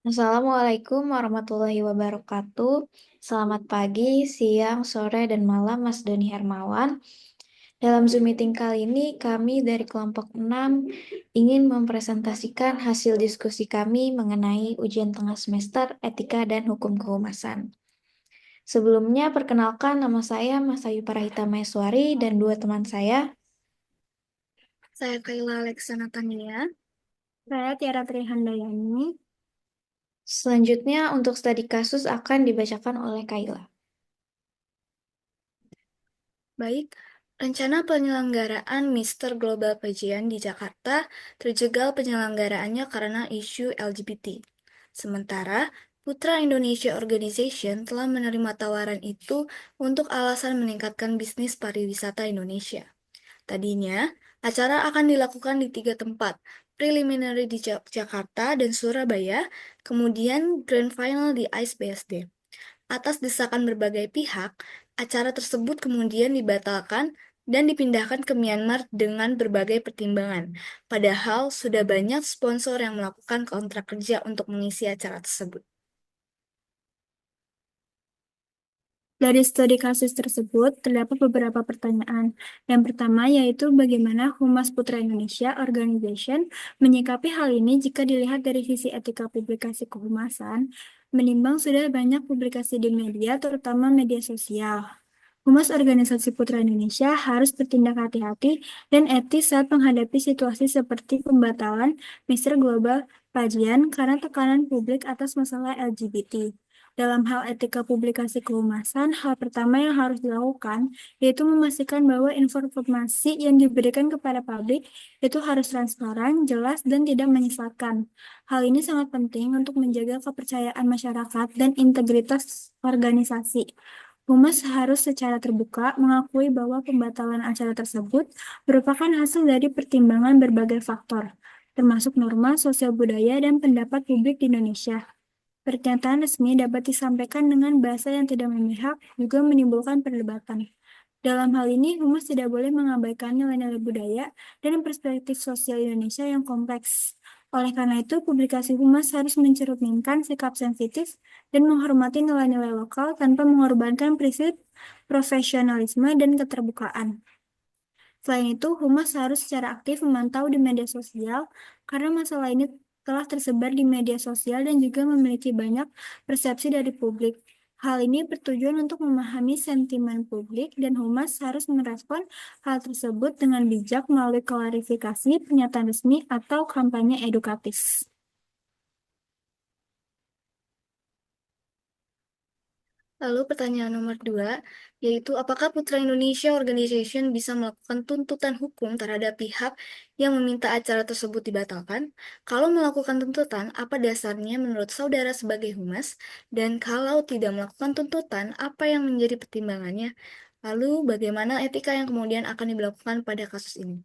Assalamualaikum warahmatullahi wabarakatuh. Selamat pagi, siang, sore, dan malam Mas Doni Hermawan. Dalam Zoom meeting kali ini, kami dari kelompok 6 ingin mempresentasikan hasil diskusi kami mengenai ujian tengah semester Etika dan Hukum Kehumasan. Sebelumnya, perkenalkan nama saya Mas Ayu Parahita Maeswari dan dua teman saya. Saya Kayla Aleksana Tania. Saya Tiara Trihandayani. Selanjutnya, untuk studi kasus akan dibacakan oleh Kayla. Baik, rencana penyelenggaraan Mister Global Pageant di Jakarta terjegal penyelenggaraannya karena isu LGBT. Sementara, Putra Indonesia Organization telah menerima tawaran itu untuk alasan meningkatkan bisnis pariwisata Indonesia. Tadinya, acara akan dilakukan di 3 tempat, preliminary di Jakarta dan Surabaya, kemudian grand final di ICE BSD. Atas desakan berbagai pihak, acara tersebut kemudian dibatalkan dan dipindahkan ke Myanmar dengan berbagai pertimbangan. Padahal sudah banyak sponsor yang melakukan kontrak kerja untuk mengisi acara tersebut. Dari studi kasus tersebut, terdapat beberapa pertanyaan. Yang pertama yaitu bagaimana Humas Putra Indonesia Organization menyikapi hal ini jika dilihat dari sisi etika publikasi kehumasan, menimbang sudah banyak publikasi di media, terutama media sosial. Humas Organisasi Putra Indonesia harus bertindak hati-hati dan etis saat menghadapi situasi seperti pembatalan Mister Global Pageant karena tekanan publik atas masalah LGBT. Dalam hal etika publikasi kehumasan, hal pertama yang harus dilakukan yaitu memastikan bahwa informasi yang diberikan kepada publik itu harus transparan, jelas, dan tidak menyesatkan. Hal ini sangat penting untuk menjaga kepercayaan masyarakat dan integritas organisasi. Humas harus secara terbuka mengakui bahwa pembatalan acara tersebut merupakan hasil dari pertimbangan berbagai faktor, termasuk norma sosial budaya dan pendapat publik di Indonesia. Pernyataan resmi dapat disampaikan dengan bahasa yang tidak memihak, juga menimbulkan perdebatan. Dalam hal ini, Humas tidak boleh mengabaikan nilai-nilai budaya dan perspektif sosial Indonesia yang kompleks. Oleh karena itu, publikasi Humas harus mencerminkan sikap sensitif dan menghormati nilai-nilai lokal tanpa mengorbankan prinsip profesionalisme dan keterbukaan. Selain itu, Humas harus secara aktif memantau di media sosial karena masalah ini telah tersebar di media sosial dan juga memiliki banyak persepsi dari publik. Hal ini bertujuan untuk memahami sentimen publik dan Humas harus merespon hal tersebut dengan bijak melalui klarifikasi, pernyataan resmi, atau kampanye edukatif. Lalu pertanyaan nomor 2, yaitu apakah Putra Indonesia Organization bisa melakukan tuntutan hukum terhadap pihak yang meminta acara tersebut dibatalkan? Kalau melakukan tuntutan, apa dasarnya menurut saudara sebagai humas? Dan kalau tidak melakukan tuntutan, apa yang menjadi pertimbangannya? Lalu bagaimana etika yang kemudian akan diberlakukan pada kasus ini?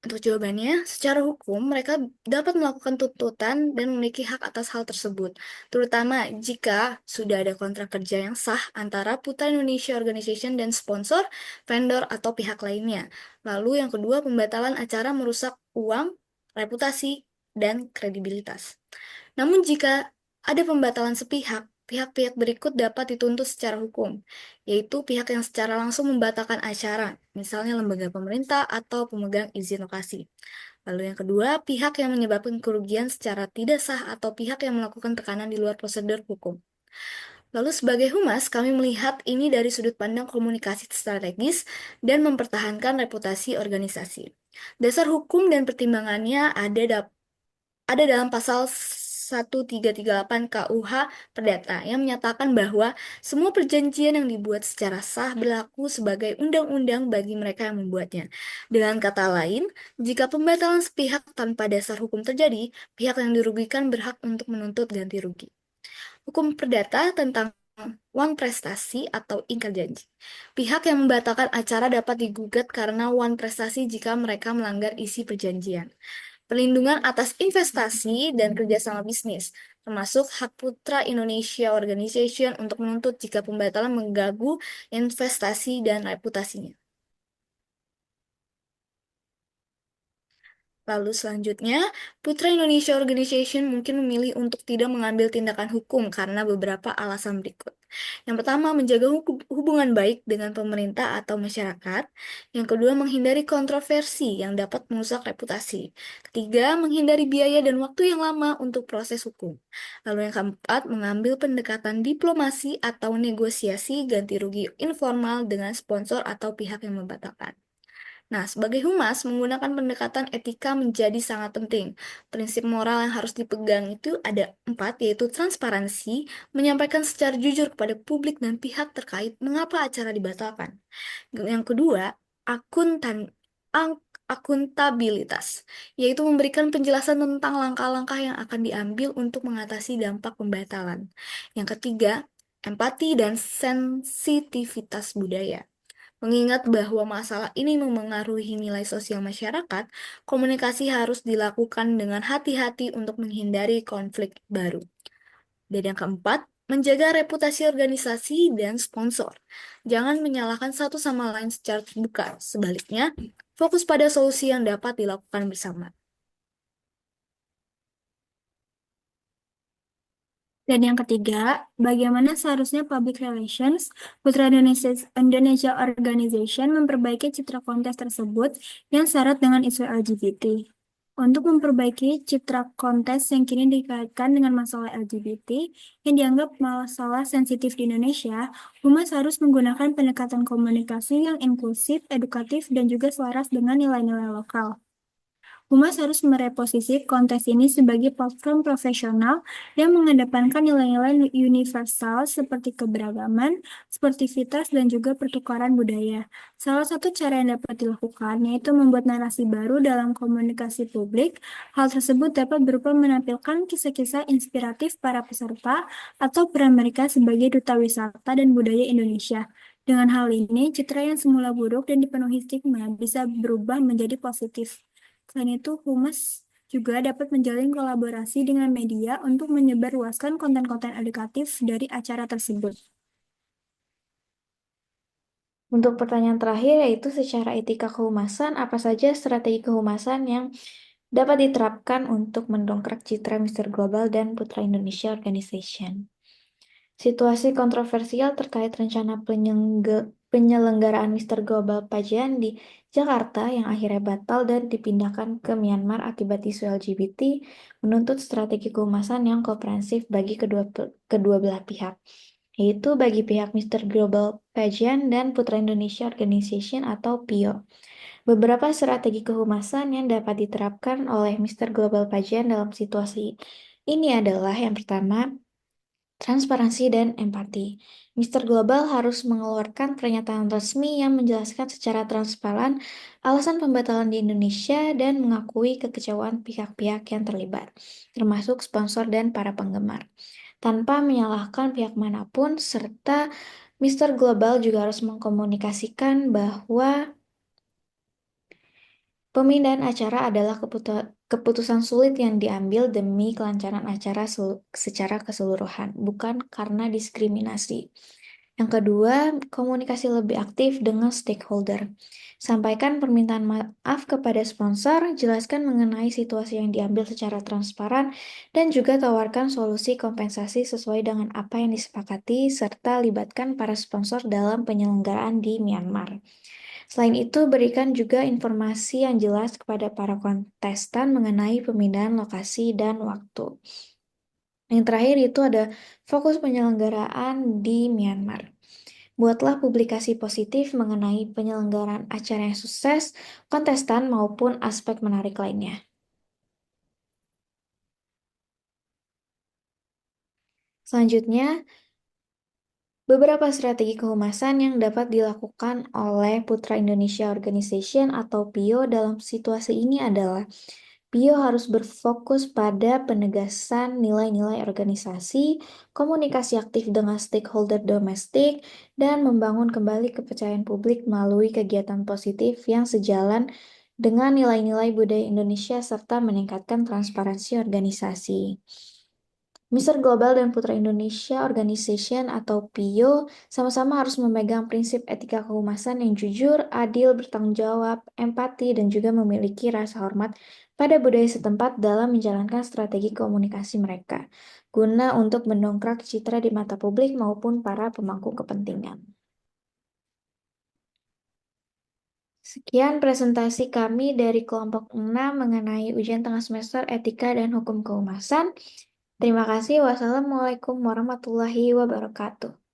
Untuk jawabannya, secara hukum mereka dapat melakukan tuntutan dan memiliki hak atas hal tersebut, terutama jika sudah ada kontrak kerja yang sah antara Putra Indonesia Organization dan sponsor, vendor, atau pihak lainnya. Lalu yang kedua, pembatalan acara merusak uang, reputasi, dan kredibilitas. Namun jika ada pembatalan sepihak, pihak-pihak berikut dapat dituntut secara hukum, yaitu pihak yang secara langsung membatalkan acara, misalnya lembaga pemerintah atau pemegang izin lokasi. Lalu yang kedua, pihak yang menyebabkan kerugian secara tidak sah atau pihak yang melakukan tekanan di luar prosedur hukum. Lalu sebagai humas, kami melihat ini dari sudut pandang komunikasi strategis dan mempertahankan reputasi organisasi. Dasar hukum dan pertimbangannya ada dalam pasal 1338 KUH Perdata yang menyatakan bahwa semua perjanjian yang dibuat secara sah berlaku sebagai undang-undang bagi mereka yang membuatnya. Dengan kata lain, jika pembatalan sepihak tanpa dasar hukum terjadi, pihak yang dirugikan berhak untuk menuntut ganti rugi. Hukum perdata tentang wan prestasi atau ingkar janji. Pihak yang membatalkan acara dapat digugat karena wan prestasi jika mereka melanggar isi perjanjian. Perlindungan atas investasi dan kerjasama bisnis, termasuk hak Putra Indonesia Organization untuk menuntut jika pembatalan mengganggu investasi dan reputasinya. Lalu selanjutnya, Putra Indonesia Organization mungkin memilih untuk tidak mengambil tindakan hukum karena beberapa alasan berikut. Yang pertama, menjaga hubungan baik dengan pemerintah atau masyarakat. Yang kedua, menghindari kontroversi yang dapat merusak reputasi. Ketiga, menghindari biaya dan waktu yang lama untuk proses hukum. Lalu yang keempat, mengambil pendekatan diplomasi atau negosiasi ganti rugi informal dengan sponsor atau pihak yang membatalkan. Nah, sebagai humas, menggunakan pendekatan etika menjadi sangat penting. Prinsip moral yang harus dipegang itu ada 4, yaitu transparansi, menyampaikan secara jujur kepada publik dan pihak terkait mengapa acara dibatalkan. Yang kedua, akuntan, akuntabilitas, yaitu memberikan penjelasan tentang langkah-langkah yang akan diambil untuk mengatasi dampak pembatalan. Yang ketiga, empati dan sensitivitas budaya. Mengingat bahwa masalah ini memengaruhi nilai sosial masyarakat, komunikasi harus dilakukan dengan hati-hati untuk menghindari konflik baru. Dan yang keempat, menjaga reputasi organisasi dan sponsor. Jangan menyalahkan satu sama lain secara terbuka. Sebaliknya, fokus pada solusi yang dapat dilakukan bersama. Dan yang ketiga, bagaimana seharusnya Public Relations Putra Indonesia Organization memperbaiki citra kontes tersebut yang syarat dengan isu LGBT. Untuk memperbaiki citra kontes yang kini dikaitkan dengan masalah LGBT yang dianggap masalah sensitif di Indonesia, Humas harus menggunakan pendekatan komunikasi yang inklusif, edukatif, dan juga selaras dengan nilai-nilai lokal. Humas harus mereposisi kontes ini sebagai platform profesional yang mengedepankan nilai-nilai universal seperti keberagaman, sportivitas, dan juga pertukaran budaya. Salah satu cara yang dapat dilakukan yaitu membuat narasi baru dalam komunikasi publik. Hal tersebut dapat berupa menampilkan kisah-kisah inspiratif para peserta atau peran mereka sebagai duta wisata dan budaya Indonesia. Dengan hal ini, citra yang semula buruk dan dipenuhi stigma bisa berubah menjadi positif. Selain itu, Humas juga dapat menjalin kolaborasi dengan media untuk menyebarluaskan konten-konten edukatif dari acara tersebut. Untuk pertanyaan terakhir yaitu secara etika kehumasan, apa saja strategi kehumasan yang dapat diterapkan untuk mendongkrak citra Mr. Global dan Putra Indonesia Organization. Situasi kontroversial terkait rencana penyelenggaraan Mr. Global Pageant di Jakarta yang akhirnya batal dan dipindahkan ke Myanmar akibat isu LGBT menuntut strategi kehumasan yang komprehensif bagi kedua belah pihak, yaitu bagi pihak Mr. Global Pageant dan Putra Indonesia Organization atau PIO. Beberapa strategi kehumasan yang dapat diterapkan oleh Mr. Global Pageant dalam situasi ini adalah yang pertama, transparansi dan empati. Mr. Global harus mengeluarkan pernyataan resmi yang menjelaskan secara transparan alasan pembatalan di Indonesia dan mengakui kekecewaan pihak-pihak yang terlibat, termasuk sponsor dan para penggemar, tanpa menyalahkan pihak manapun, serta Mr. Global juga harus mengkomunikasikan bahwa pemindahan acara adalah keputusan sulit yang diambil demi kelancaran acara secara keseluruhan, bukan karena diskriminasi. Yang kedua, komunikasi lebih aktif dengan stakeholder. Sampaikan permintaan maaf kepada sponsor, jelaskan mengenai situasi yang diambil secara transparan, dan juga tawarkan solusi kompensasi sesuai dengan apa yang disepakati, serta libatkan para sponsor dalam penyelenggaraan di Myanmar. Selain itu, berikan juga informasi yang jelas kepada para kontestan mengenai pemindahan lokasi dan waktu. Yang terakhir itu ada fokus penyelenggaraan di Myanmar. Buatlah publikasi positif mengenai penyelenggaraan acara yang sukses, kontestan maupun aspek menarik lainnya. Selanjutnya, beberapa strategi kehumasan yang dapat dilakukan oleh Putra Indonesia Organization atau PIO dalam situasi ini adalah PIO harus berfokus pada penegasan nilai-nilai organisasi, komunikasi aktif dengan stakeholder domestik, dan membangun kembali kepercayaan publik melalui kegiatan positif yang sejalan dengan nilai-nilai budaya Indonesia serta meningkatkan transparansi organisasi. Mr. Global dan Putra Indonesia Organization atau PIO sama-sama harus memegang prinsip etika kehumasan yang jujur, adil, bertanggung jawab, empati, dan juga memiliki rasa hormat pada budaya setempat dalam menjalankan strategi komunikasi mereka, guna untuk mendongkrak citra di mata publik maupun para pemangku kepentingan. Sekian presentasi kami dari kelompok 6 mengenai ujian tengah semester etika dan hukum kehumasan. Terima kasih. Wassalamualaikum warahmatullahi wabarakatuh.